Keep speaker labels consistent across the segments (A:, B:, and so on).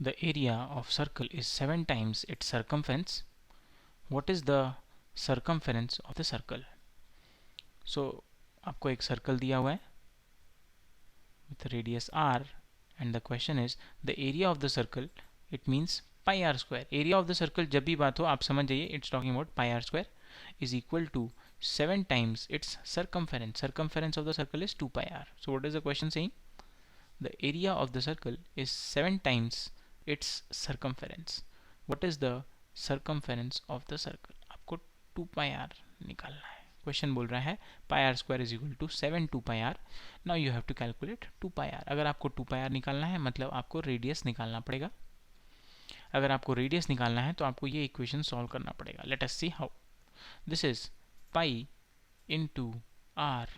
A: the area of circle is 7 times its circumference. What is the circumference of the circle? So आपको एक circle दिया हुआ है with radius r, and the question is the area of the circle. It means pi r square. Area of the circle जब भी बात हो आप समझ जाइए, it's talking about pi r square is equal to 7 times its circumference. Circumference of the circle is 2 pi r. So what is the question saying? The area of the circle is 7 times its circumference. What is the circumference of the circle? आपको 2 pi r निकालना है. Question बोल रहा है pi R square is equal to 7 2 pi R. Now you have to calculate 2 pi R. अगर आपको 2 pi are निकालना है मतलब आपको रेडियस निकालना पड़ेगा. अगर आपको रेडियस निकालना है तो आपको ये इक्वेशन सॉल्व करना पड़ेगा. Let us see how. This is pi into r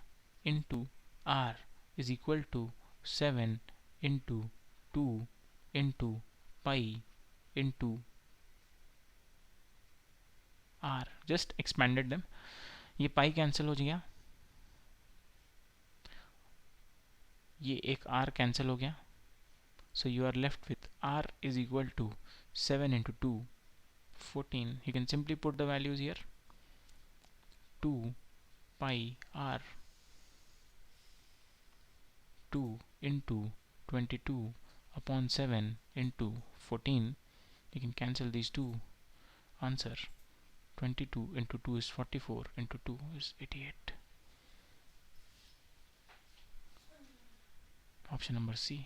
A: is equal to 7 into 2 into pi into r. Just expanded them. ये पाई कैंसिल हो गया, ये एक r कैंसिल हो गया. So you are left with r is equal to 7 into 2 14. You can simply put the values here. 2 pi r 2 into 22 upon 7 into 14. You can cancel these two. Answer 22 into 2 is 44 into 2 is 88. Option number C.